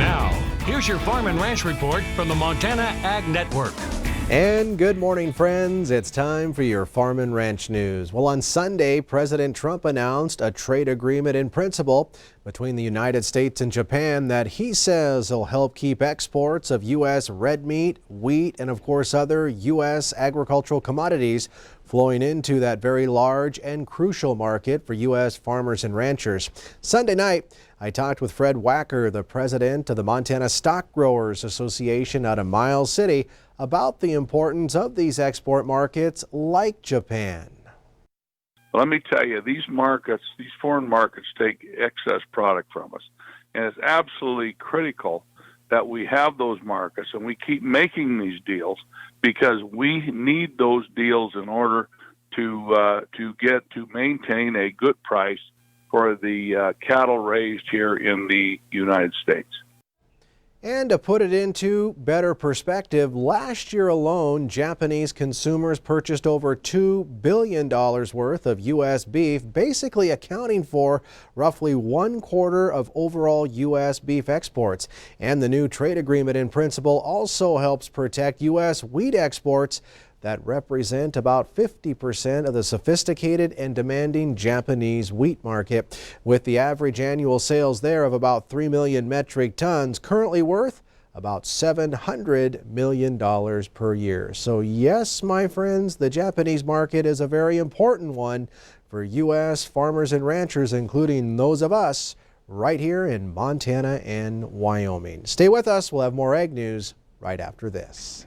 Now, here's your Farm and Ranch Report from the Montana Ag Network. And good morning, friends. It's time for your Farm and Ranch news. Well, on Sunday, President Trump announced a trade agreement in principle between the United States and Japan that he says will help keep exports of U.S. red meat, wheat, and of course other U.S. agricultural commodities flowing into that very large and crucial market for U.S. farmers and ranchers. Sunday night, I talked with Fred Wacker, the president of the Montana Stock Growers Association out of Miles City, about the importance of these export markets like Japan. Let me tell you, these foreign markets take excess product from us. And it's absolutely critical that we have those markets and we keep making these deals because we need those deals in order to maintain a good price for the cattle raised here in the United States. And to put it into better perspective, last year alone, Japanese consumers purchased over $2 billion worth of U.S. beef, basically accounting for roughly 1/4 of overall U.S. beef exports. And the new trade agreement in principle also helps protect U.S. wheat exports that represent about 50% of the sophisticated and demanding Japanese wheat market, with the average annual sales there of about 3 million metric tons, currently worth about $700 million per year. So yes, my friends, the Japanese market is a very important one for U.S. farmers and ranchers, including those of us right here in Montana and Wyoming. Stay with us. We'll have more ag news right after this.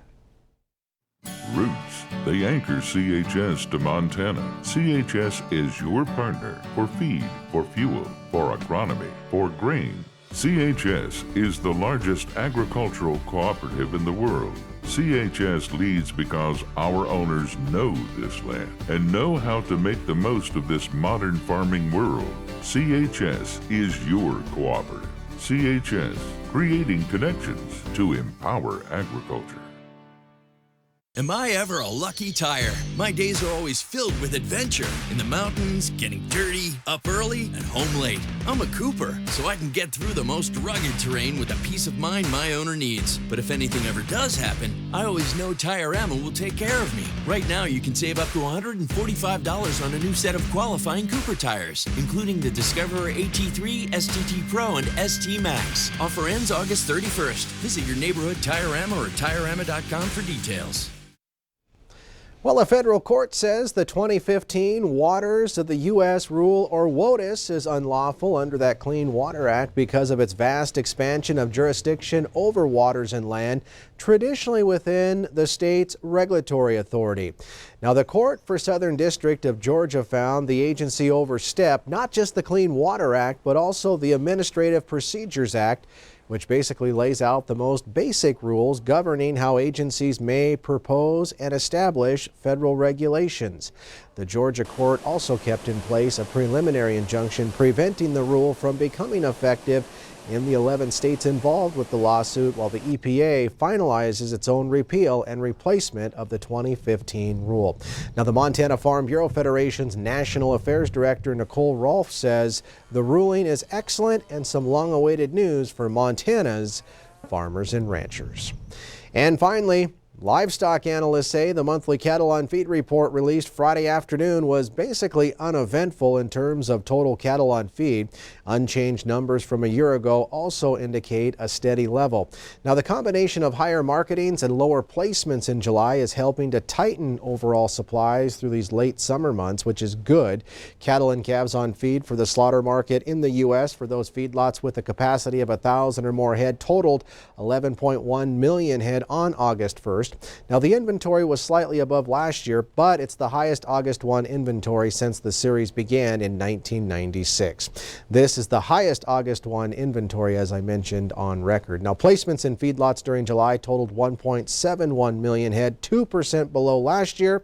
Roots, they anchor CHS to Montana. CHS is your partner for feed, for fuel, for agronomy, for grain. CHS is the largest agricultural cooperative in the world. CHS leads because our owners know this land and know how to make the most of this modern farming world. CHS is your cooperative. CHS, creating connections to empower agriculture. Am I ever a lucky tire? My days are always filled with adventure. In the mountains, getting dirty, up early, and home late. I'm a Cooper, so I can get through the most rugged terrain with the peace of mind my owner needs. But if anything ever does happen, I always know Tire-Rama will take care of me. Right now, you can save up to $145 on a new set of qualifying Cooper tires, including the Discoverer AT3, STT Pro, and ST Max. Offer ends August 31st. Visit your neighborhood Tire-Rama or TireRama.com for details. Well, a federal court says the 2015 Waters of the U.S. Rule, or WOTUS, is unlawful under that Clean Water Act because of its vast expansion of jurisdiction over waters and land traditionally within the state's regulatory authority. Now, the Court for Southern District of Georgia found the agency overstepped not just the Clean Water Act, but also the Administrative Procedures Act, which basically lays out the most basic rules governing how agencies may propose and establish federal regulations. The Georgia court also kept in place a preliminary injunction preventing the rule from becoming effective in the 11 states involved with the lawsuit, while the EPA finalizes its own repeal and replacement of the 2015 rule. Now, the Montana Farm Bureau Federation's National Affairs Director, Nicole Rolfe, says the ruling is excellent and some long-awaited news for Montana's farmers and ranchers. And finally, livestock analysts say the monthly cattle on feed report released Friday afternoon was basically uneventful in terms of total cattle on feed. Unchanged numbers from a year ago also indicate a steady level. Now, the combination of higher marketings and lower placements in July is helping to tighten overall supplies through these late summer months, which is good. Cattle and calves on feed for the slaughter market in the U.S. for those feedlots with a capacity of 1,000 or more head totaled 11.1 million head on August 1st. Now, the inventory was slightly above last year, but it's the highest August 1 inventory since the series began in 1996. This is the highest August 1 inventory, as I mentioned, on record. Now, placements in feedlots during July totaled 1.71 million head, 2% below last year,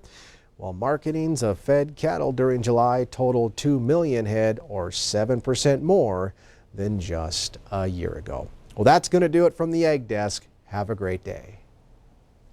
while marketings of fed cattle during July totaled 2 million head, or 7% more than just a year ago. Well, that's going to do it from the Ag Desk. Have a great day.